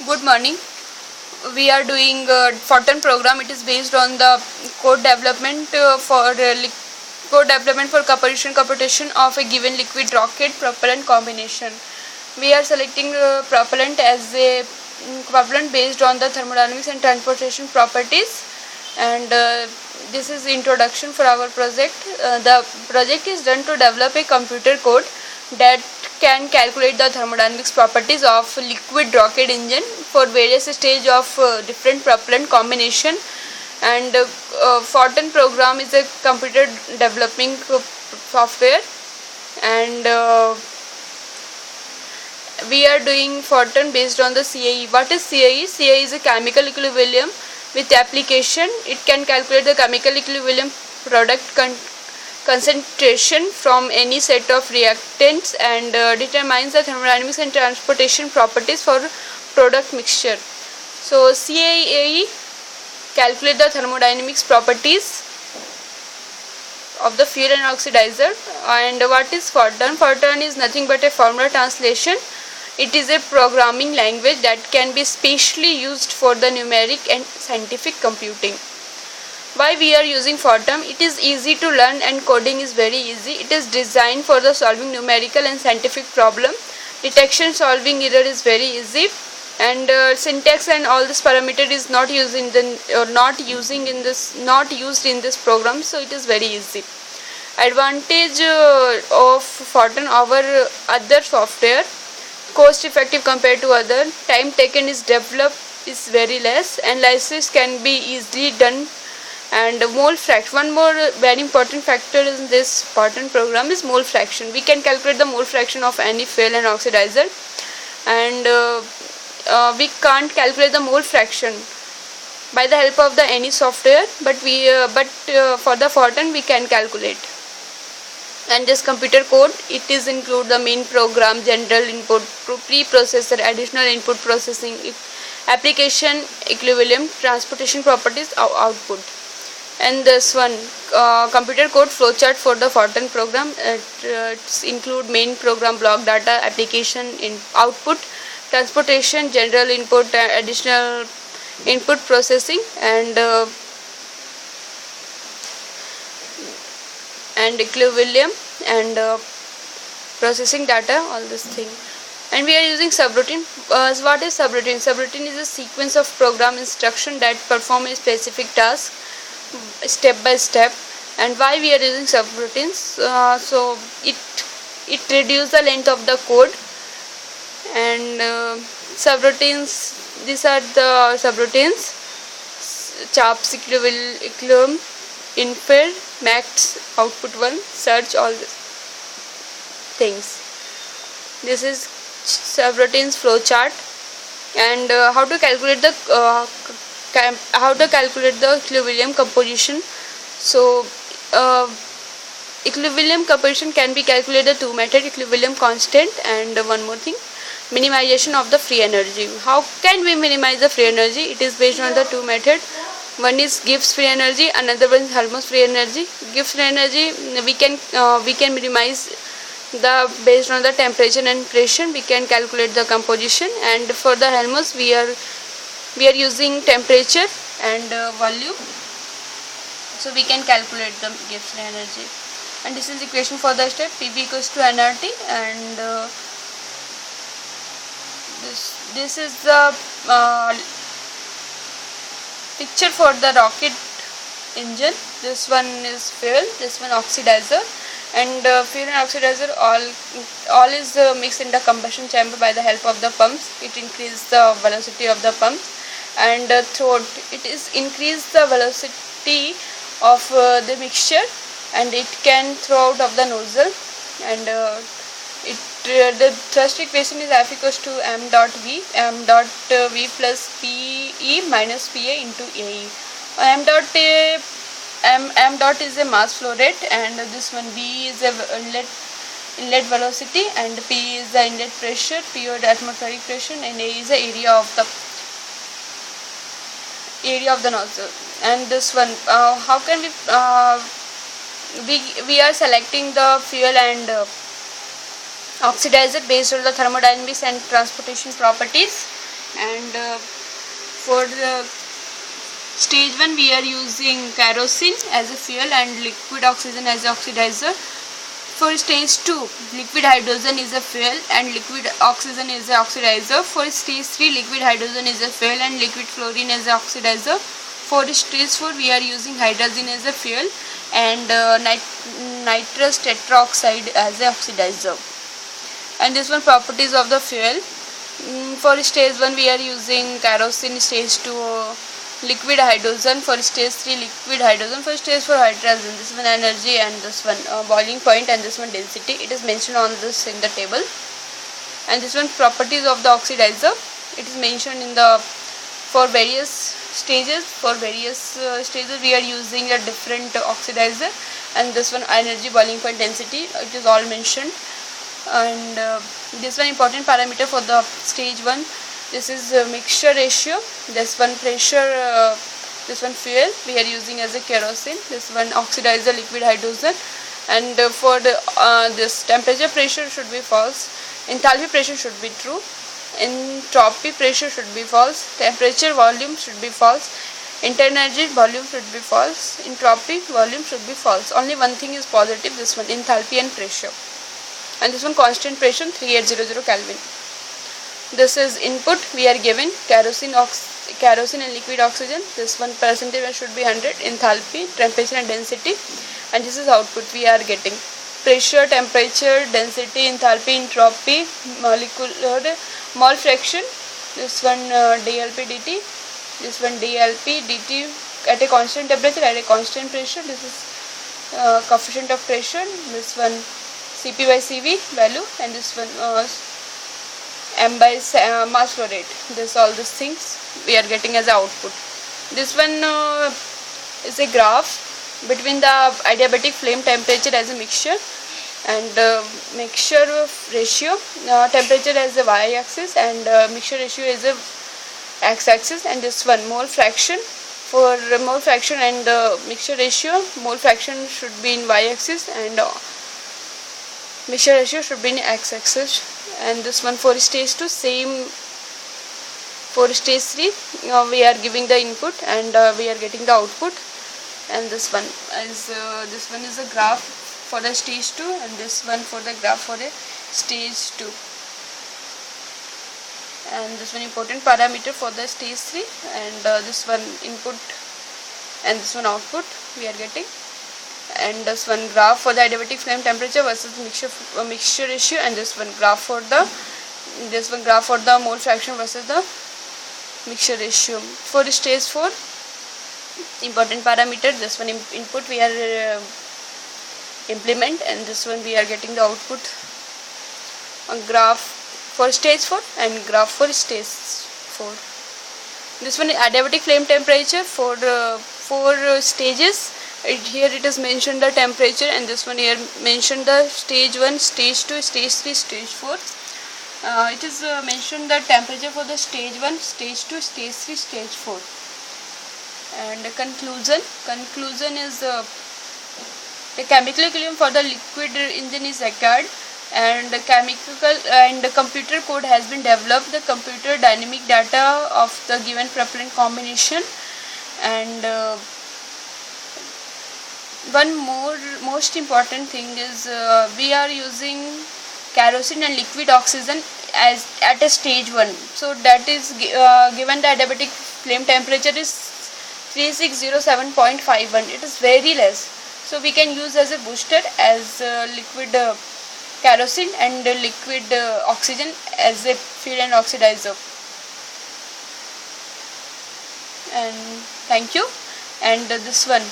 Good morning. We are doing FORTRAN program. It is based on the code development for computation of a given liquid rocket propellant combination. We are selecting propellant as a propellant based on the thermodynamics and transportation properties. And this is the introduction for our project. The project is done to develop a computer code that can calculate the thermodynamics properties of liquid rocket engine for various stage of different propellant combination. And FORTRAN program is a computer developing software, and we are doing FORTRAN based on the CAE. What is CAE? CAE is a chemical equilibrium with application. It can calculate the chemical equilibrium product concentration from any set of reactants and determines the thermodynamics and transportation properties for product mixture. So CAE calculate the thermodynamics properties of the fuel and oxidizer. And what is FORTRAN? FORTRAN is nothing but a formula translation. It is a programming language that can be specially used for the numeric and scientific computing. Why we are using FORTRAN? It is easy to learn and coding is very easy. It is designed for the solving numerical and scientific problem. Detection solving error is very easy, and syntax and all this parameter is not used in this program, so it is very easy. Advantage of FORTRAN over other software: cost effective compared to other, time taken is developed is very less, and analysis can be easily done. And mole fraction, one more very important factor in this FORTRAN program is mole fraction. We can calculate the mole fraction of any fuel and oxidizer, and we can't calculate the mole fraction by the help of the any software, but for the FORTRAN we can calculate. And this computer code, it is include the main program, general input, preprocessor, additional input processing, application, equilibrium, transportation properties, output. And this one computer code flowchart for the FORTRAN program. It's include main program block, data, application, output, transportation, general input, additional input processing, and equilibrium, and processing data, all this thing. And we are using subroutine. What is subroutine? Subroutine is a sequence of program instruction that perform a specific task step by step. And why we are using subroutines? So it reduces the length of the code. And subroutines, these are the subroutines: CHAPS, equilibrium, infer, max, output 1, search, all these things. This is subroutines flowchart. And how to calculate the equilibrium composition. So equilibrium composition can be calculated two methods: equilibrium constant, and one more thing, minimization of the free energy. How can we minimize the free energy? It is based on the two methods. One is Gibbs free energy, another one is Helmholtz free energy. Gibbs free energy, we can minimize the based on the temperature and pressure. We can calculate the composition, and for the Helmholtz we are using temperature and volume, so we can calculate the Gibbs free energy. And this is equation for the step: PV equals to nRT, and this is the picture for the rocket engine. This one is fuel, this one oxidizer, and fuel and oxidizer all is mixed in the combustion chamber by the help of the pumps. It increases the velocity of the pumps, and throughout it is increase the velocity of the mixture, and it can throw out of the nozzle. And the thrust equation is F equals to m dot v plus PE minus PA into AE. M dot is a mass flow rate, and this one V is a inlet velocity, and P is the inlet pressure, P or the atmospheric pressure, and A is the area of the nozzle. And this one, how can we are selecting the fuel and oxidizer based on the thermodynamics and transportation properties. And for the stage 1 we are using kerosene as a fuel and liquid oxygen as an oxidizer. For stage 2 liquid hydrogen is a fuel and liquid oxygen is an oxidizer. For stage 3 liquid hydrogen is a fuel and liquid fluorine as an oxidizer. For stage 4 we are using hydrogen as a fuel and nitrous tetroxide as an oxidizer. And this one, properties of the fuel. For stage 1 we are using kerosene, stage 2 liquid hydrogen, for stage 3 liquid hydrogen, for stage 4 hydrogen. This one energy and this one boiling point and this one density. It is mentioned on this in the table. And this one, properties of the oxidizer. It is mentioned in the for various stages. For various stages we are using a different oxidizer, and this one energy, boiling point, density. It is all mentioned. And this one important parameter for the stage 1. This is mixture ratio. This one pressure. This one fuel we are using as a kerosene. This one oxidizer, liquid hydrogen. And for the this temperature, pressure should be false. Enthalpy, pressure should be true. Entropy, pressure should be false. Temperature, volume should be false. Internal energy, volume should be false. Entropy, volume should be false. Only one thing is positive. This one, enthalpy and pressure. And this one, constant pressure 3800 Kelvin. This is input we are given kerosene and liquid oxygen. This one percentage should be 100, enthalpy, temperature and density. And this is output we are getting: pressure, temperature, density, enthalpy, entropy, molecular mole fraction. This one dLp dt. This one dLp dt at a constant temperature, at a constant pressure. This is coefficient of pressure. This one Cp by Cv value, and this one m by mass flow rate. This all these things we are getting as output. This one is a graph between the adiabatic flame temperature as a mixture and mixture ratio. Temperature as a y-axis and mixture ratio is a x-axis. And this one mole fraction. For mole fraction and mixture ratio, mole fraction should be in y-axis and mixture ratio should be in x-axis. And this one for stage 2, same. For stage 3 we are giving the input and we are getting the output. And this one is a graph for the stage 2 and this one for the graph for a stage 2. And this one important parameter for the stage 3 and this one input and this one output we are getting. And this one graph for the adiabatic flame temperature versus mixture ratio, and this one graph for the mole fraction versus the mixture ratio. For stage 4 important parameter, this one input we are implement and this one we are getting the output. A graph for stage 4 and graph for stage 4. This one adiabatic flame temperature for 4 stages. Here it is mentioned the temperature, and this one here mentioned the stage 1, stage 2, stage 3, stage 4. It is mentioned the temperature for the stage 1, stage 2, stage 3, stage 4. And the conclusion is the chemical equilibrium for the liquid engine is required, and the chemical and the computer code has been developed. The computer dynamic data of the given propellant combination. And one most important thing is we are using kerosene and liquid oxygen as at a stage 1. So that is given the adiabatic flame temperature is 3607.51. It is very less. So we can use as a booster as liquid kerosene and liquid oxygen as a fuel and oxidizer. And thank you. And this one